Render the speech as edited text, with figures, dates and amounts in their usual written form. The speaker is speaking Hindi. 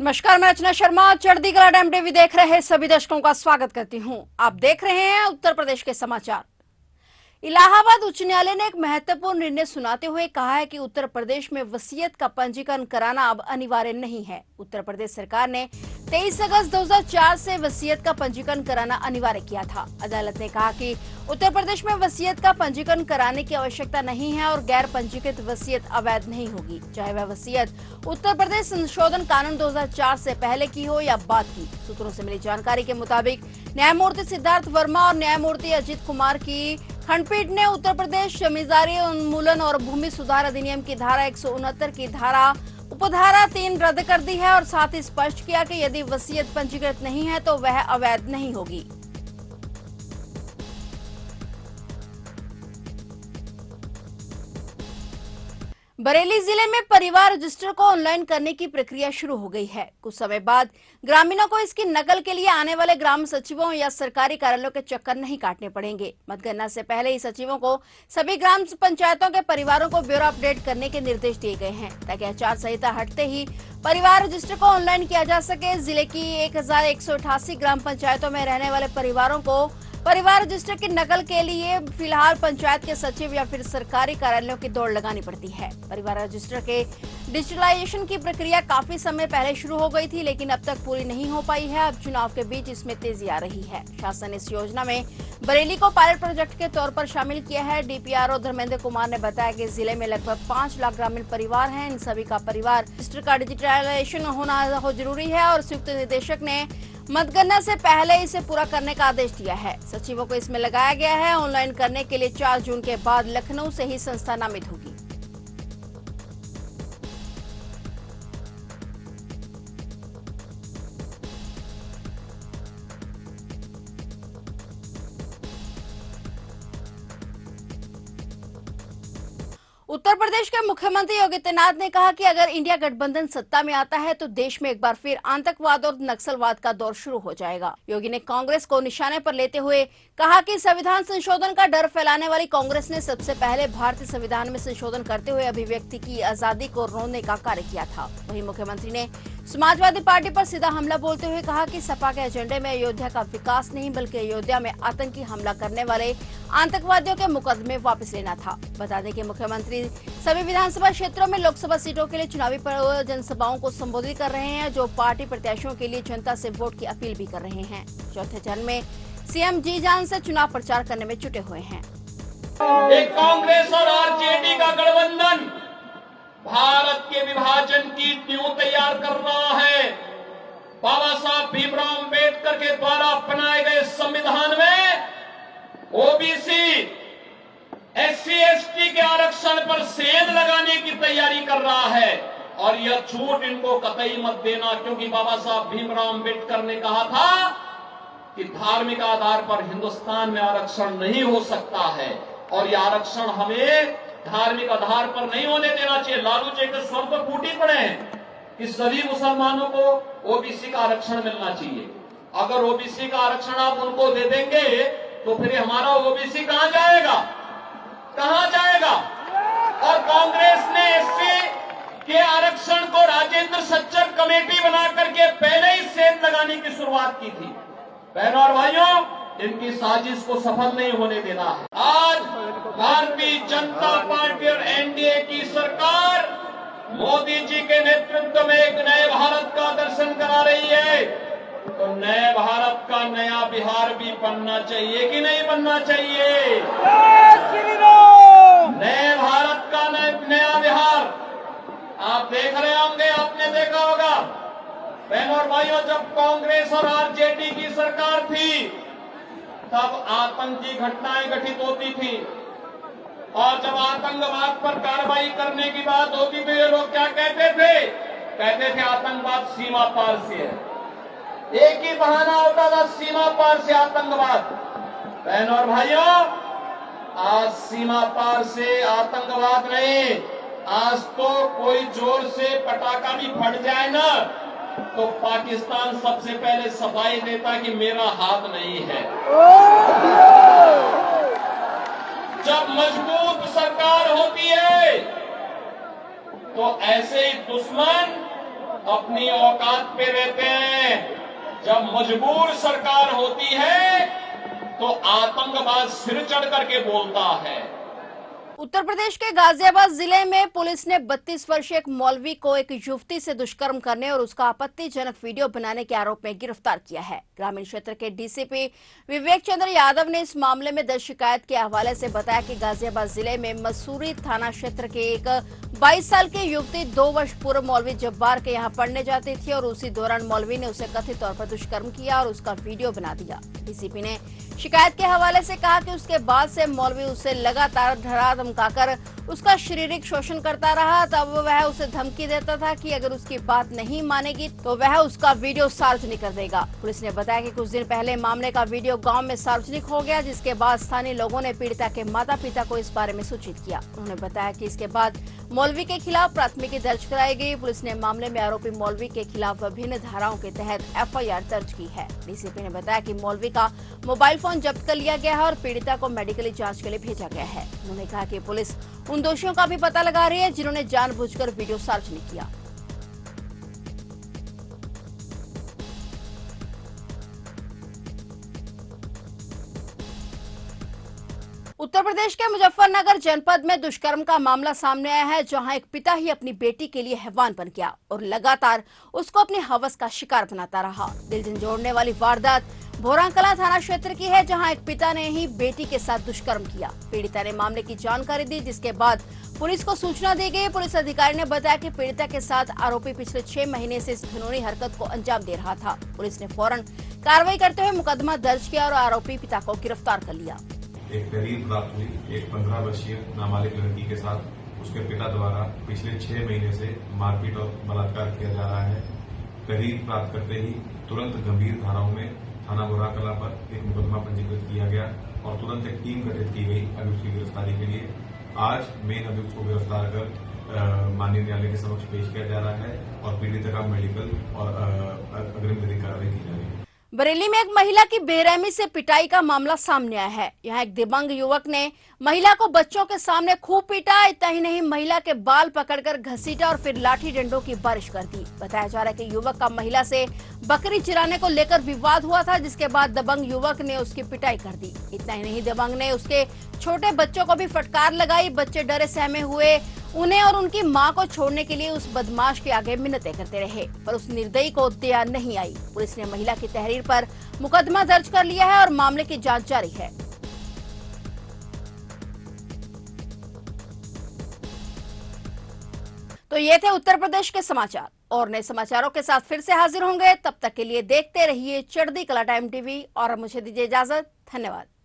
नमस्कार, मैं रचना शर्मा चढ़ती कला टाइम टीवी देख रहे सभी दर्शकों का स्वागत करती हूं। आप देख रहे हैं उत्तर प्रदेश के समाचार। इलाहाबाद उच्च न्यायालय ने एक महत्वपूर्ण निर्णय सुनाते हुए कहा है कि उत्तर प्रदेश में वसीयत का पंजीकरण कराना अब अनिवार्य नहीं है। उत्तर प्रदेश सरकार ने 23 अगस्त 2004 से वसीयत का पंजीकरण कराना अनिवार्य किया था। अदालत ने कहा कि उत्तर प्रदेश में वसीयत का पंजीकरण कराने की आवश्यकता नहीं है और गैर पंजीकृत वसीयत अवैध नहीं होगी, चाहे वह वसीयत उत्तर प्रदेश संशोधन कानून 2004 से पहले की हो या बाद की। सूत्रों से मिली जानकारी के मुताबिक न्यायमूर्ति सिद्धार्थ वर्मा और न्यायमूर्ति अजित कुमार की खंडपीठ ने उत्तर प्रदेश जमींदारी उन्मूलन और भूमि सुधार अधिनियम की धारा 169 की धारा उपधारा 3 रद्द कर दी है और साथ ही स्पष्ट किया कि यदि वसीयत पंजीकृत नहीं है तो वह अवैध नहीं होगी। बरेली जिले में परिवार रजिस्टर को ऑनलाइन करने की प्रक्रिया शुरू हो गई है। कुछ समय बाद ग्रामीणों को इसकी नकल के लिए आने वाले ग्राम सचिवों या सरकारी कार्यालयों के चक्कर नहीं काटने पड़ेंगे। मतगणना से पहले ही सचिवों को सभी ग्राम पंचायतों के परिवारों को ब्यूरो अपडेट करने के निर्देश दिए गए हैं ताकि आचार संहिता हटते ही परिवार रजिस्टर को ऑनलाइन किया जा सके। जिले की 1188 ग्राम पंचायतों में रहने वाले परिवारों को परिवार रजिस्टर की नकल के लिए फिलहाल पंचायत के सचिव या फिर सरकारी कार्यालयों की दौड़ लगानी पड़ती है। परिवार रजिस्टर के डिजिटलाइजेशन की प्रक्रिया काफी समय पहले शुरू हो गई थी, लेकिन अब तक पूरी नहीं हो पाई है। अब चुनाव के बीच इसमें तेजी आ रही है। शासन ने इस योजना में बरेली को पायलट प्रोजेक्ट के तौर पर शामिल किया है। डीपीआरओ धर्मेंद्र कुमार ने बताया कि जिले में लगभग 5 लाख ग्रामीण परिवार हैं। इन सभी का परिवार रजिस्टर का डिजिटलाइजेशन होना जरूरी है और संयुक्त निदेशक ने मतगणना से पहले इसे पूरा करने का आदेश दिया है। सचिवों को इसमें लगाया गया है। ऑनलाइन करने के लिए 4 जून के बाद लखनऊ से ही संस्था नामित होगी। उत्तर प्रदेश के मुख्यमंत्री योगी आदित्यनाथ ने कहा कि अगर इंडिया गठबंधन सत्ता में आता है तो देश में एक बार फिर आतंकवाद और नक्सलवाद का दौर शुरू हो जाएगा। योगी ने कांग्रेस को निशाने पर लेते हुए कहा कि संविधान संशोधन का डर फैलाने वाली कांग्रेस ने सबसे पहले भारतीय संविधान में संशोधन करते हुए अभिव्यक्ति की आजादी को रोकने का कार्य किया था। वहीं मुख्यमंत्री ने समाजवादी पार्टी पर सीधा हमला बोलते हुए कहा कि सपा के एजेंडे में अयोध्या का विकास नहीं बल्कि अयोध्या में आतंकी हमला करने वाले आतंकवादियों के मुकदमे वापस लेना था। बता दें कि मुख्यमंत्री सभी विधानसभा क्षेत्रों में लोकसभा सीटों के लिए चुनावी जनसभाओं को संबोधित कर रहे हैं, जो पार्टी प्रत्याशियों के लिए जनता से वोट की अपील भी कर रहे हैं। चौथे चरण में सीएम जी जान से चुनाव प्रचार करने में जुटे हुए हैं। एक कांग्रेस और आरजेडी का गठबंधन भारत के विभाजन की नींव तैयार कर रहा है। बाबा साहब भीमराव अम्बेडकर के द्वारा बनाए गए संविधान में ओबीसी एससी एसटी के आरक्षण पर सेंध लगाने की तैयारी कर रहा है और यह छूट इनको कतई मत देना, क्योंकि बाबा साहब भीमराव अम्बेडकर ने कहा था कि धार्मिक आधार पर हिंदुस्तान में आरक्षण नहीं हो सकता है और यह आरक्षण हमें धार्मिक आधार पर नहीं होने देना चाहिए। लालू जी के स्वर तो फूट ही पड़े हैं कि सभी मुसलमानों को ओबीसी का आरक्षण मिलना चाहिए। अगर ओबीसी का आरक्षण आप उनको दे देंगे तो फिर हमारा ओबीसी कहां जाएगा, कहां जाएगा? और कांग्रेस ने एससी के आरक्षण को राजेंद्र सच्चर कमेटी बना करके पहले ही सेंध लगाने की शुरुआत की थी। बहनों और भाइयों, इनकी साजिश को सफल नहीं होने देना है। आज भारतीय जनता पार्टी और एनडीए की सरकार मोदी जी के नेतृत्व में एक नए भारत का दर्शन करा रही है। तो नए भारत का नया बिहार भी बनना चाहिए कि नहीं बनना चाहिए? नए भारत का नया बिहार आप देख रहे होंगे, आपने देखा होगा। बहनों और भाइयों, जब कांग्रेस और आरजेडी की सरकार थी तब आतंकी घटनाएं घटित होती थी और जब आतंकवाद पर कार्रवाई करने की बात होती थी ये लोग क्या कहते थे आतंकवाद सीमा पार से है। एक ही बहाना होता था, सीमा पार से आतंकवाद। बहनों और भाइयों, आज सीमा पार से आतंकवाद नहीं, आज तो कोई जोर से पटाखा भी फट जाए ना तो पाकिस्तान सबसे पहले सफाई देता कि मेरा हाथ नहीं है। जब मजबूत सरकार होती है तो ऐसे ही दुश्मन अपनी औकात पे रहते हैं। जब मजबूर सरकार होती है तो आतंकवाद सिर चढ़ करके बोलता है। उत्तर प्रदेश के गाजियाबाद जिले में पुलिस ने 32 वर्षीय एक मौलवी को एक युवती से दुष्कर्म करने और उसका आपत्तिजनक वीडियो बनाने के आरोप में गिरफ्तार किया है। ग्रामीण क्षेत्र के डीसीपी विवेक चंद्र यादव ने इस मामले में दर्ज शिकायत के हवाले से बताया कि गाजियाबाद जिले में मसूरी थाना क्षेत्र के एक 22 साल की युवती 2 वर्ष पूर्व मौलवी जब्बार के यहाँ पढ़ने जाती थी और उसी दौरान मौलवी ने उसे कथित तौर पर दुष्कर्म किया और उसका वीडियो बना दिया। डीसीपी ने शिकायत के हवाले से कहा कि उसके बाद से मौलवी उसे लगातार डरा धमकाकर उसका शारीरिक शोषण करता रहा। तब वह उसे धमकी देता था कि अगर उसकी बात नहीं मानेगी तो वह उसका वीडियो सार्वजनिक कर देगा। पुलिस ने बताया कि कुछ दिन पहले मामले का वीडियो गांव में सार्वजनिक हो गया, जिसके बाद स्थानीय लोगों ने पीड़िता के माता पिता को इस बारे में सूचित किया। उन्होंने बताया कि इसके बाद मौलवी के खिलाफ प्राथमिकी दर्ज कराई गई। पुलिस ने मामले में आरोपी मौलवी के खिलाफ विभिन्न धाराओं के तहत एफआईआर दर्ज की है। डीसीपी ने बताया कि मौलवी का मोबाइल फोन जब्त कर लिया गया है और पीड़िता को मेडिकली जांच के लिए भेजा गया है। उन्होंने कहा कि पुलिस उन दोषियों का भी पता लगा रही है जिन्होंने जानबूझकर वीडियो सार्वजनिक किया। उत्तर प्रदेश के मुजफ्फरनगर जनपद में दुष्कर्म का मामला सामने आया है, जहां एक पिता ही अपनी बेटी के लिए हैवान बन गया और लगातार उसको अपनी हवस का शिकार बनाता रहा। दिल झंझोड़ने वाली वारदात भोरांकला थाना क्षेत्र की है, जहां एक पिता ने ही बेटी के साथ दुष्कर्म किया। पीड़िता ने मामले की जानकारी दी, जिसके बाद पुलिस को सूचना दी गई। पुलिस अधिकारी ने बताया कि पीड़िता के साथ आरोपी पिछले 6 महीने से इस घिनौनी हरकत को अंजाम दे रहा था। पुलिस ने फौरन कार्रवाई करते हुए मुकदमा दर्ज किया और आरोपी पिता को गिरफ्तार कर लिया। एक तहरीर प्राप्त हुई एक 15 वर्षीय नाबालिग लड़की के साथ उसके पिता द्वारा पिछले 6 महीने से मारपीट और बलात्कार किया जा रहा है। तहरीर प्राप्त करते ही तुरंत गंभीर धाराओं में थाना बोराकला पर एक मुकदमा पंजीकृत किया गया और तुरंत एक टीम गठित की गई अभियुक्त की गिरफ्तारी के लिए। आज मेन अभियुक्त को गिरफ्तार कर माननीय न्यायालय के समक्ष पेश किया जा रहा है और पीड़िता का मेडिकल और अग्रिम विधिक कार्रवाई की जा रही है। बरेली में एक महिला की बेरहमी से पिटाई का मामला सामने आया है। यहाँ एक दिव्यांग युवक ने महिला को बच्चों के सामने खूब पीटा। इतना ही नहीं, महिला के बाल पकड़कर घसीटा और फिर लाठी डंडों की बारिश कर दी। बताया जा रहा है कि युवक का महिला से बकरी चराने को लेकर विवाद हुआ था, जिसके बाद दबंग युवक ने उसकी पिटाई कर दी। इतना ही नहीं, दबंग ने उसके छोटे बच्चों को भी फटकार लगाई। बच्चे डरे सहमे हुए उन्हें और उनकी मां को छोड़ने के लिए उस बदमाश के आगे मिन्नतें करते रहे, पर उस निर्दयी को दया नहीं आई। पुलिस ने महिला की तहरीर पर मुकदमा दर्ज कर लिया है और मामले की जांच जारी है। तो ये थे उत्तर प्रदेश के समाचार। और नए समाचारों के साथ फिर से हाजिर होंगे। तब तक के लिए देखते रहिए चढ़ती कला टाइम टीवी और मुझे दीजिए इजाजत। धन्यवाद।